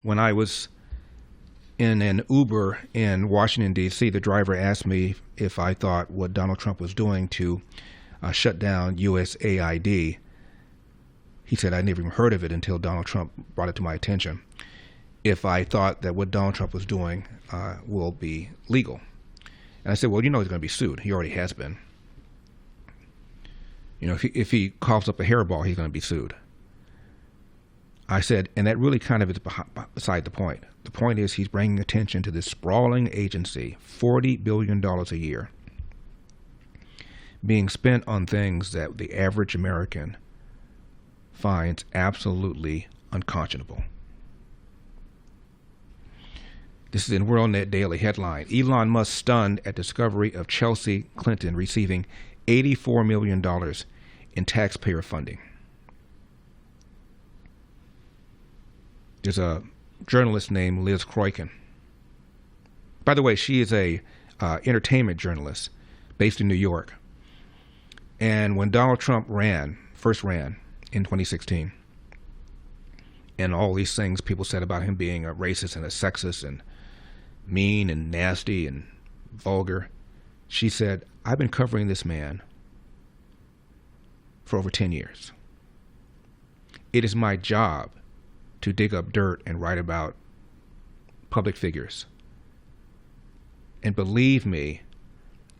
When I was in an Uber in Washington, D.C., the driver asked me if I thought what Donald Trump was doing to shut down USAID. He said I'd never even heard of it until Donald Trump brought it to my attention. If I thought that what Donald Trump was doing will be legal. And I said, well, you know he's going to be sued. He already has been. You know, if he coughs up a hairball, he's going to be sued. I said, and that really kind of is beside the point. The point is he's bringing attention to this sprawling agency, $40 billion a year, being spent on things that the average American finds absolutely unconscionable. This is in WorldNet Daily headline. Elon Musk stunned at discovery of Chelsea Clinton receiving $84 million in taxpayer funding. There's a journalist named Liz Croykin. By the way, she is a entertainment journalist based in New York. And when Donald Trump first ran in 2016, and all these things people said about him being a racist and a sexist and mean and nasty and vulgar, she said, I've been covering this man for over 10 years. It is my job to dig up dirt and write about public figures. And believe me,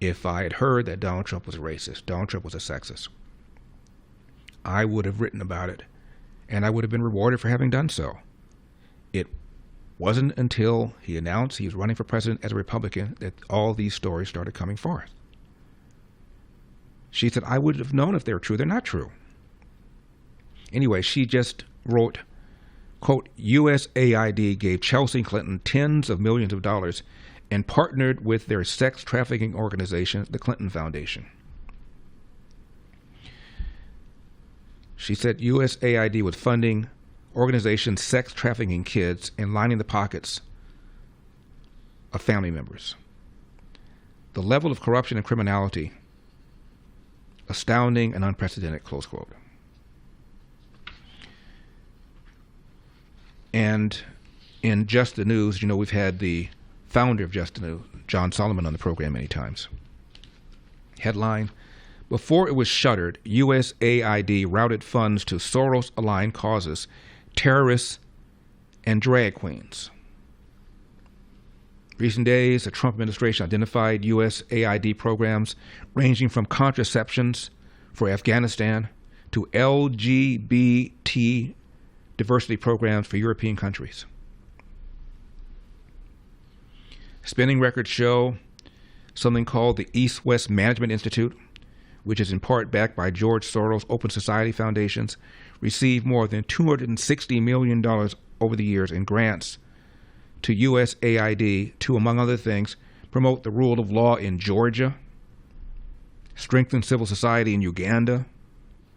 if I had heard that Donald Trump was a racist, Donald Trump was a sexist, I would have written about it, and I would have been rewarded for having done so. It wasn't until he announced he was running for president as a Republican that all these stories started coming forth. She said, I would have known if they were true. They're not true. Anyway, she just wrote, quote, USAID gave Chelsea Clinton tens of millions of dollars and partnered with their sex trafficking organization, the Clinton Foundation. She said USAID was funding organizations sex trafficking kids and lining the pockets of family members. The level of corruption and criminality, astounding and unprecedented, close quote. And in Just the News, you know, we've had the founder of Just the News, John Solomon, on the program many times. Headline, before it was shuttered, USAID routed funds to Soros-aligned causes, terrorists, and drag queens. Recent days, the Trump administration identified USAID programs ranging from contraceptions for Afghanistan to LGBT diversity programs for European countries. Spending records show something called the East-West Management Institute, which is in part backed by George Soros' Open Society Foundations, received more than $260 million over the years in grants to USAID to, among other things, promote the rule of law in Georgia, strengthen civil society in Uganda.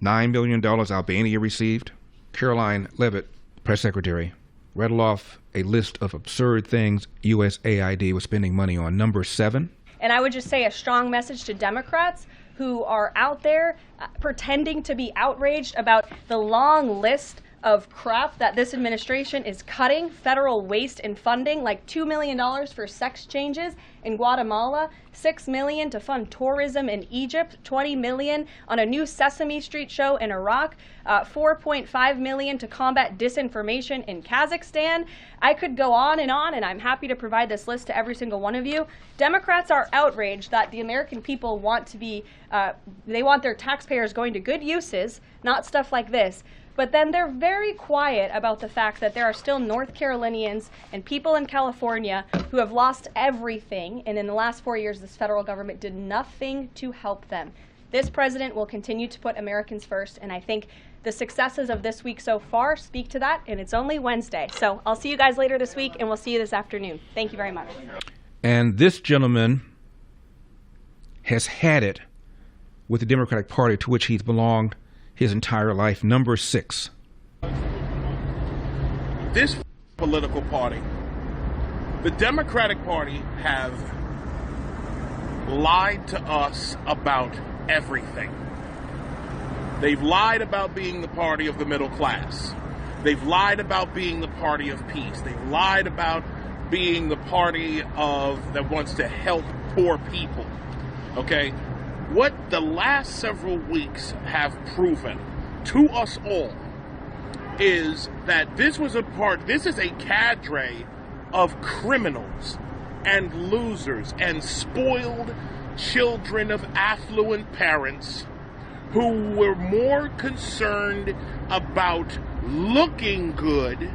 $9 million Albania received. Caroline Levitt, press secretary, rattled off a list of absurd things USAID was spending money on. Number 7. And I would just say a strong message to Democrats who are out there pretending to be outraged about the long list of crap that this administration is cutting, federal waste and funding, like $2 million for sex changes in Guatemala, $6 million to fund tourism in Egypt, $20 million on a new Sesame Street show in Iraq, $4.5 million to combat disinformation in Kazakhstan. I could go on, and I'm happy to provide this list to every single one of you. Democrats are outraged that the American people want to be, they want their taxpayers going to good uses, not stuff like this. But then they're very quiet about the fact that there are still North Carolinians and people in California who have lost everything, and in the last 4 years, this federal government did nothing to help them. This president will continue to put Americans first, and I think the successes of this week so far speak to that, and it's only Wednesday. So I'll see you guys later this week, and we'll see you this afternoon. Thank you very much. And this gentleman has had it with the Democratic Party, to which he's belonged his entire life. Number 6. This political party, the Democratic Party, have lied to us about everything. They've lied about being the party of the middle class. They've lied about being the party of peace. They've lied about being the party that wants to help poor people. Okay? What the last several weeks have proven to us all is that this is a cadre of criminals and losers and spoiled children of affluent parents who were more concerned about looking good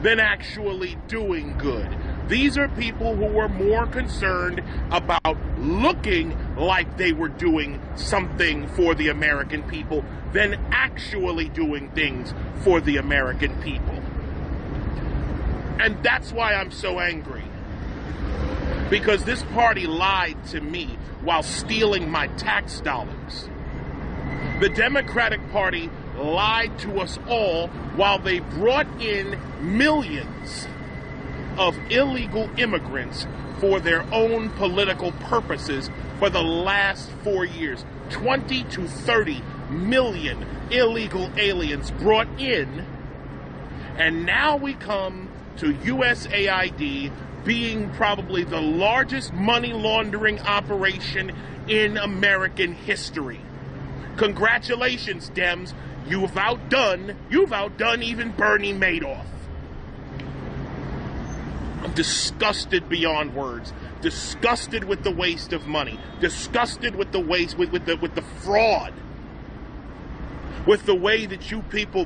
than actually doing good. These are people who were more concerned about looking like they were doing something for the American people than actually doing things for the American people. And that's why I'm so angry. Because this party lied to me while stealing my tax dollars. The Democratic Party lied to us all while they brought in millions of illegal immigrants for their own political purposes for the last 4 years. 20 to 30 million illegal aliens brought in, and now we come to USAID being probably the largest money laundering operation in American history. Congratulations, Dems. You've outdone even Bernie Madoff. I'm disgusted beyond words. Disgusted with the waste of money. Disgusted with the waste, with the fraud. With the way that you people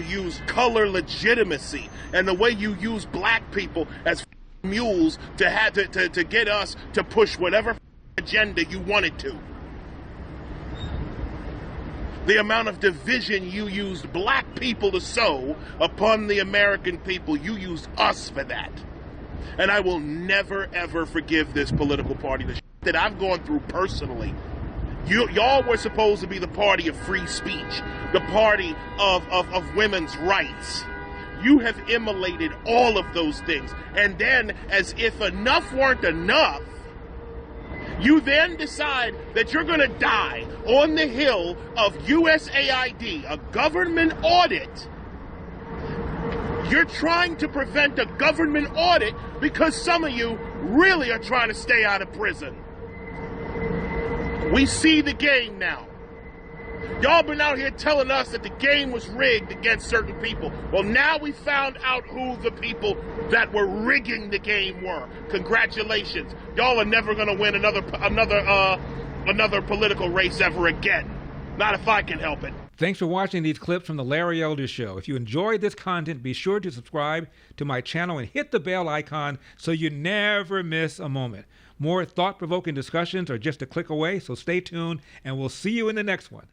use color legitimacy, and the way you use black people as mules to get us to push whatever agenda you wanted to. The amount of division you used black people to sow upon the American people, you used us for that. And I will never, ever forgive this political party. The that I've gone through personally. Y'all were supposed to be the party of free speech, the party of women's rights. You have immolated all of those things. And then, as if enough weren't enough, you then decide that you're going to die on the hill of USAID, a government audit. You're trying to prevent a government audit because some of you really are trying to stay out of prison. We see the game now. Y'all been out here telling us that the game was rigged against certain people. Well, now we found out who the people that were rigging the game were. Congratulations. Y'all are never going to win another political race ever again. Not if I can help it. Thanks for watching these clips from The Larry Elder Show. If you enjoyed this content, be sure to subscribe to my channel and hit the bell icon so you never miss a moment. More thought-provoking discussions are just a click away, so stay tuned, and we'll see you in the next one.